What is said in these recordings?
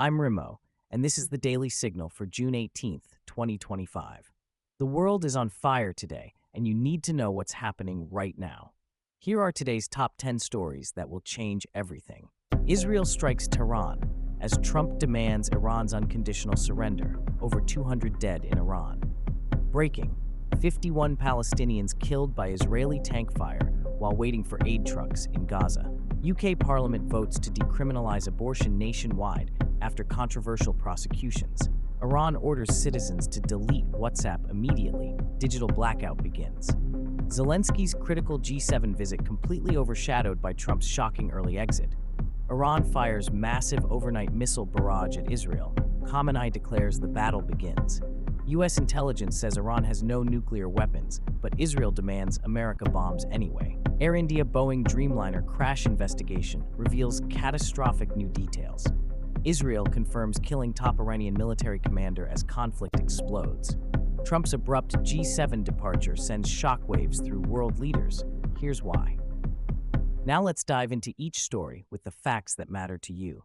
I'm Rimo, and this is the Daily Signal for June 18th, 2025. The world is on fire today, and you need to know what's happening right now. Here are today's top 10 stories that will change everything. Israel strikes Tehran as Trump demands Iran's unconditional surrender, over 200 dead in Iran. Breaking: 51 Palestinians killed by Israeli tank fire while waiting for aid trucks in Gaza. UK Parliament votes to decriminalize abortion nationwide after controversial prosecutions. Iran orders citizens to delete WhatsApp immediately. Digital blackout begins. Zelensky's critical G7 visit completely overshadowed by Trump's shocking early exit. Iran fires massive overnight missile barrage at Israel. Khamenei declares the battle begins. U.S. intelligence says Iran has no nuclear weapons, but Israel demands America bombs anyway. Air India Boeing Dreamliner crash investigation reveals catastrophic new details. Israel confirms killing top Iranian military commander as conflict explodes. Trump's abrupt G7 departure sends shockwaves through world leaders. Here's why. Now let's dive into each story with the facts that matter to you.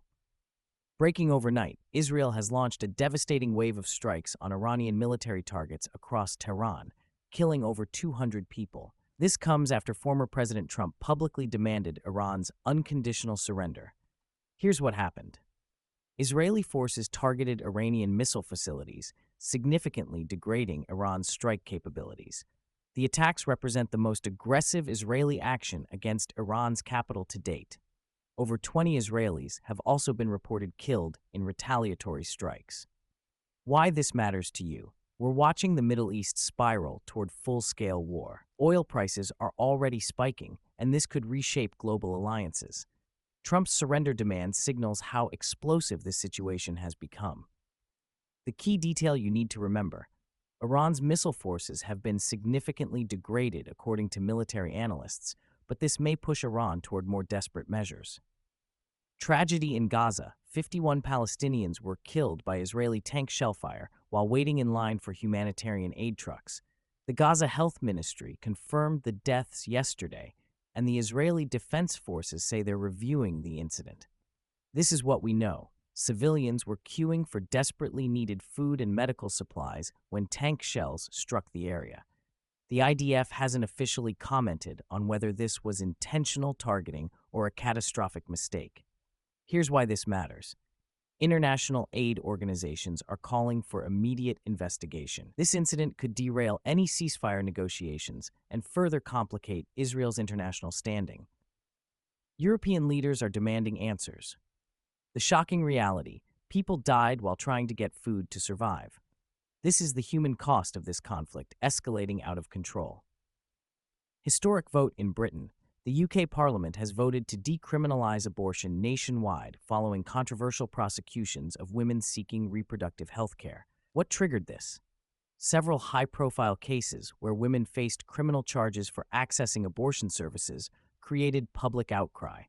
Breaking overnight, Israel has launched a devastating wave of strikes on Iranian military targets across Tehran, killing over 200 people. This comes after former President Trump publicly demanded Iran's unconditional surrender. Here's what happened. Israeli forces targeted Iranian missile facilities, significantly degrading Iran's strike capabilities. The attacks represent the most aggressive Israeli action against Iran's capital to date. Over 20 Israelis have also been reported killed in retaliatory strikes. Why this matters to you? We're watching the Middle East spiral toward full-scale war. Oil prices are already spiking, and this could reshape global alliances. Trump's surrender demand signals how explosive this situation has become. The key detail you need to remember: Iran's missile forces have been significantly degraded according to military analysts, but this may push Iran toward more desperate measures. Tragedy in Gaza: 51 Palestinians were killed by Israeli tank shellfire while waiting in line for humanitarian aid trucks. The Gaza Health Ministry confirmed the deaths yesterday, and the Israeli Defense Forces say they're reviewing the incident. This is what we know. Civilians were queuing for desperately needed food and medical supplies when tank shells struck the area. The IDF hasn't officially commented on whether this was intentional targeting or a catastrophic mistake. Here's why this matters. International aid organizations are calling for immediate investigation. This incident could derail any ceasefire negotiations and further complicate Israel's international standing. European leaders are demanding answers. The shocking reality: people died while trying to get food to survive. This is the human cost of this conflict, escalating out of control. Historic vote in Britain. The UK Parliament has voted to decriminalize abortion nationwide following controversial prosecutions of women seeking reproductive health care. What triggered this? Several high-profile cases where women faced criminal charges for accessing abortion services created public outcry.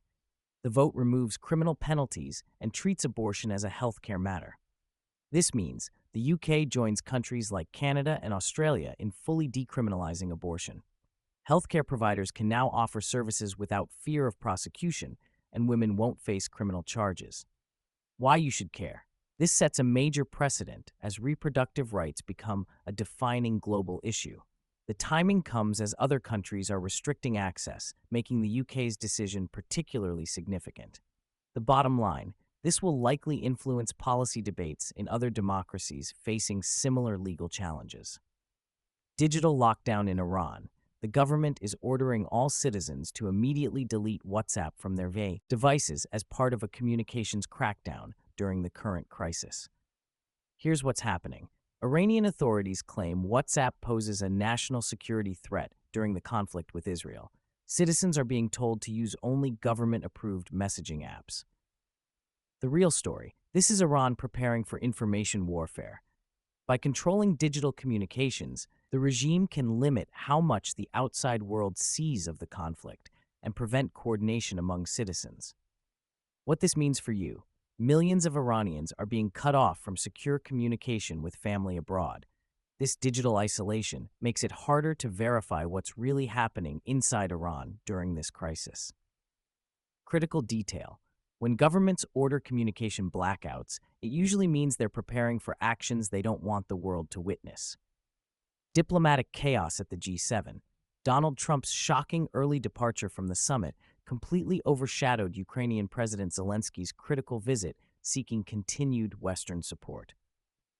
The vote removes criminal penalties and treats abortion as a healthcare matter. This means the UK joins countries like Canada and Australia in fully decriminalizing abortion. Healthcare providers can now offer services without fear of prosecution, and women won't face criminal charges. Why you should care? This sets a major precedent as reproductive rights become a defining global issue. The timing comes as other countries are restricting access, making the UK's decision particularly significant. The bottom line: this will likely influence policy debates in other democracies facing similar legal challenges. Digital lockdown in Iran. The government is ordering all citizens to immediately delete WhatsApp from their devices as part of a communications crackdown during the current crisis. Here's what's happening. Iranian authorities claim WhatsApp poses a national security threat during the conflict with Israel. Citizens are being told to use only government-approved messaging apps. The real story: this is Iran preparing for information warfare. By controlling digital communications, the regime can limit how much the outside world sees of the conflict and prevent coordination among citizens. What this means for you: millions of Iranians are being cut off from secure communication with family abroad. This digital isolation makes it harder to verify what's really happening inside Iran during this crisis. Critical detail: When governments order communication blackouts, it usually means they're preparing for actions they don't want the world to witness. Diplomatic chaos at the G7. Donald Trump's shocking early departure from the summit completely overshadowed Ukrainian President Zelensky's critical visit seeking continued Western support.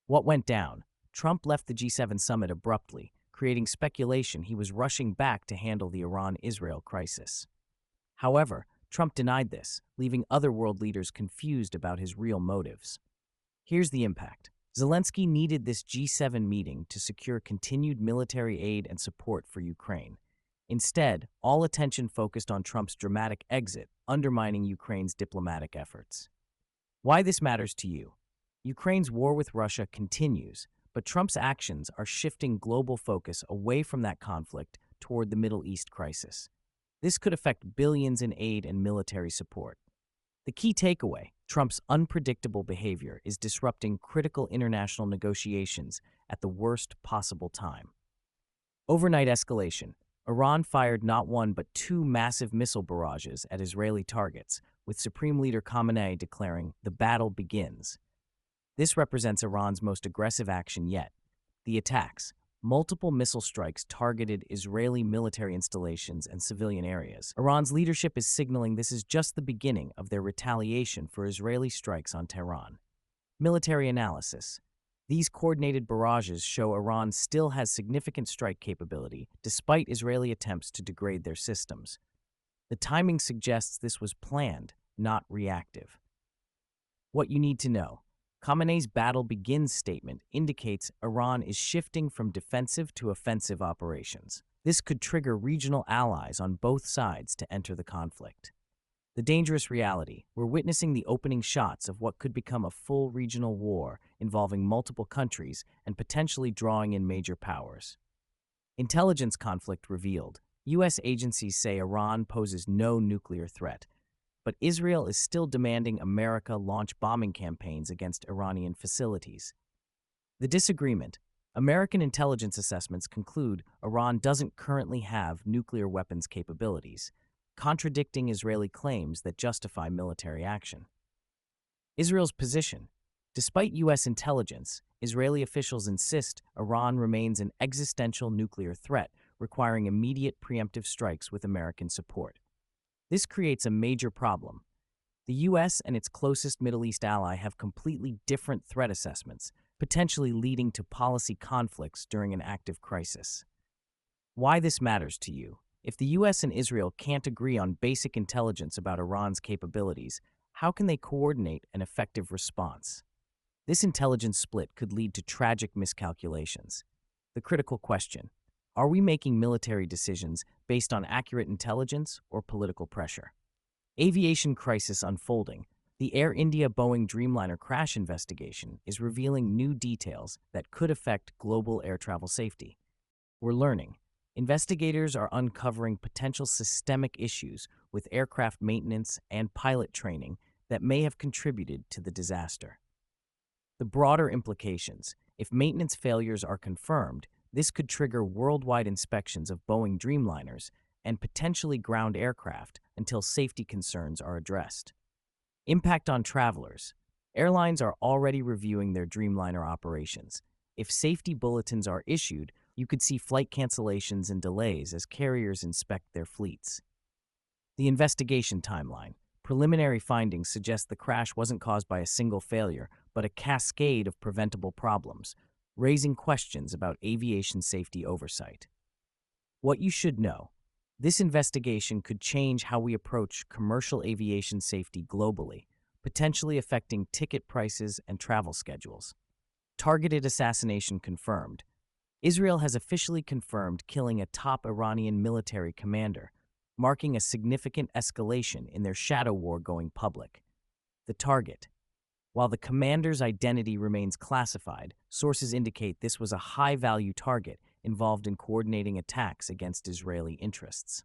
What went down? Trump left the G7 summit abruptly, creating speculation he was rushing back to handle the Iran-Israel crisis. However, Trump denied this, leaving other world leaders confused about his real motives. Here's the impact. Zelensky needed this G7 meeting to secure continued military aid and support for Ukraine. Instead, all attention focused on Trump's dramatic exit, undermining Ukraine's diplomatic efforts. Why this matters to you? Ukraine's war with Russia continues, but Trump's actions are shifting global focus away from that conflict toward the Middle East crisis. This could affect billions in aid and military support. The key takeaway: Trump's unpredictable behavior is disrupting critical international negotiations at the worst possible time. Overnight escalation. Iran fired not one but two massive missile barrages at Israeli targets, with Supreme Leader Khamenei declaring, "The battle begins." This represents Iran's most aggressive action yet. The attacks, multiple missile strikes targeted Israeli military installations and civilian areas. Iran's leadership is signaling this is just the beginning of their retaliation for Israeli strikes on Tehran. Military analysis. These coordinated barrages show Iran still has significant strike capability, despite Israeli attempts to degrade their systems. The timing suggests this was planned, not reactive. What you need to know. Khamenei's battle begins statement indicates Iran is shifting from defensive to offensive operations. This could trigger regional allies on both sides to enter the conflict. The dangerous reality: we're witnessing the opening shots of what could become a full regional war involving multiple countries and potentially drawing in major powers. Intelligence conflict revealed. U.S. agencies say Iran poses no nuclear threat, but Israel is still demanding America launch bombing campaigns against Iranian facilities. The disagreement: American intelligence assessments conclude Iran doesn't currently have nuclear weapons capabilities, contradicting Israeli claims that justify military action. Israel's position: despite U.S. intelligence, Israeli officials insist Iran remains an existential nuclear threat, requiring immediate preemptive strikes with American support. This creates a major problem. The U.S. and its closest Middle East ally have completely different threat assessments, potentially leading to policy conflicts during an active crisis. Why this matters to you? If the U.S. and Israel can't agree on basic intelligence about Iran's capabilities, how can they coordinate an effective response? This intelligence split could lead to tragic miscalculations. The critical question: are we making military decisions based on accurate intelligence or political pressure? Aviation crisis unfolding. The Air India Boeing Dreamliner crash investigation is revealing new details that could affect global air travel safety. We're learning. Investigators are uncovering potential systemic issues with aircraft maintenance and pilot training that may have contributed to the disaster. The broader implications: if maintenance failures are confirmed, this could trigger worldwide inspections of Boeing Dreamliners and potentially ground aircraft until safety concerns are addressed. Impact on travelers. Airlines are already reviewing their Dreamliner operations. If safety bulletins are issued, you could see flight cancellations and delays as carriers inspect their fleets. The investigation timeline. Preliminary findings suggest the crash wasn't caused by a single failure, but a cascade of preventable problems, raising questions about aviation safety oversight. What you should know: this investigation could change how we approach commercial aviation safety globally, potentially affecting ticket prices and travel schedules. Targeted assassination confirmed. Israel has officially confirmed killing a top Iranian military commander, marking a significant escalation in their shadow war going public. The target: while the commander's identity remains classified, sources indicate this was a high-value target involved in coordinating attacks against Israeli interests.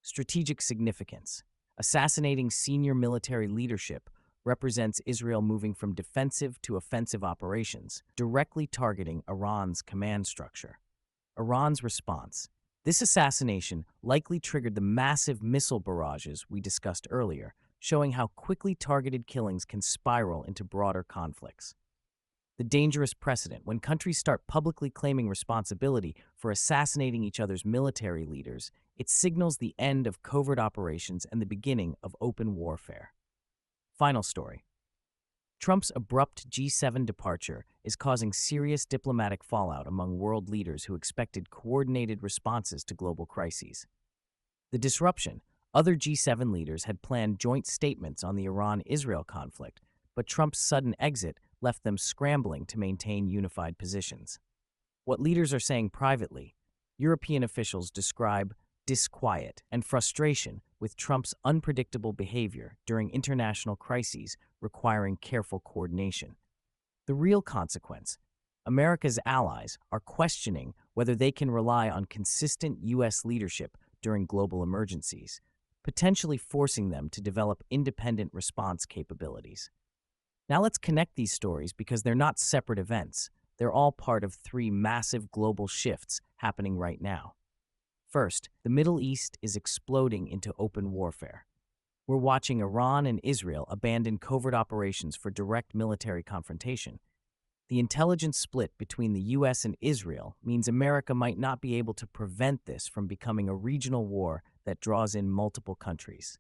Strategic significance. Assassinating senior military leadership represents Israel moving from defensive to offensive operations, directly targeting Iran's command structure. Iran's response. This assassination likely triggered the massive missile barrages we discussed earlier, showing how quickly targeted killings can spiral into broader conflicts. The dangerous precedent: when countries start publicly claiming responsibility for assassinating each other's military leaders, it signals the end of covert operations and the beginning of open warfare. Final story. Trump's abrupt G7 departure is causing serious diplomatic fallout among world leaders who expected coordinated responses to global crises. The disruption: other G7 leaders had planned joint statements on the Iran-Israel conflict, but Trump's sudden exit left them scrambling to maintain unified positions. What leaders are saying privately: European officials describe disquiet and frustration with Trump's unpredictable behavior during international crises requiring careful coordination. The real consequence: America's allies are questioning whether they can rely on consistent U.S. leadership during global emergencies, potentially forcing them to develop independent response capabilities. Now let's connect these stories because they're not separate events. They're all part of three massive global shifts happening right now. First, the Middle East is exploding into open warfare. We're watching Iran and Israel abandon covert operations for direct military confrontation. The intelligence split between the U.S. and Israel means America might not be able to prevent this from becoming a regional war that draws in multiple countries.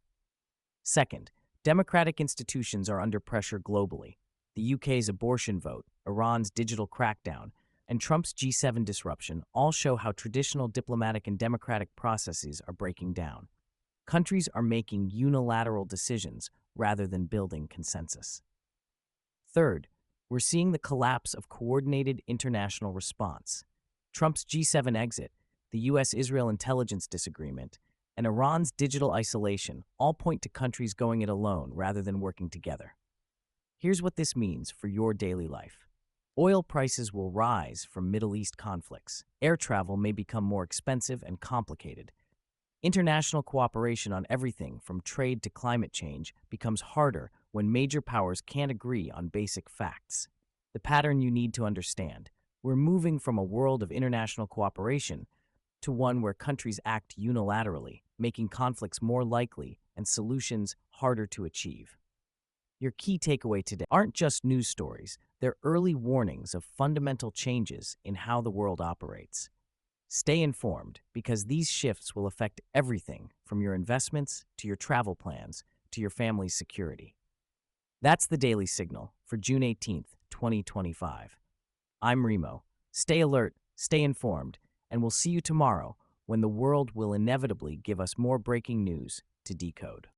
Second, democratic institutions are under pressure globally. The UK's abortion vote, Iran's digital crackdown, and Trump's G7 disruption all show how traditional diplomatic and democratic processes are breaking down. Countries are making unilateral decisions rather than building consensus. Third, we're seeing the collapse of coordinated international response. Trump's G7 exit, the U.S.-Israel intelligence disagreement, and Iran's digital isolation all point to countries going it alone rather than working together. Here's what this means for your daily life. Oil prices will rise from Middle East conflicts. Air travel may become more expensive and complicated. International cooperation on everything from trade to climate change becomes harder when major powers can't agree on basic facts. The pattern you need to understand: we're moving from a world of international cooperation to one where countries act unilaterally, making conflicts more likely and solutions harder to achieve. Your key takeaway today aren't just news stories, they're early warnings of fundamental changes in how the world operates. Stay informed, because these shifts will affect everything from your investments to your travel plans to your family's security. That's the Daily Signal for June 18th, 2025. I'm Remo. Stay alert, stay informed, and we'll see you tomorrow when the world will inevitably give us more breaking news to decode.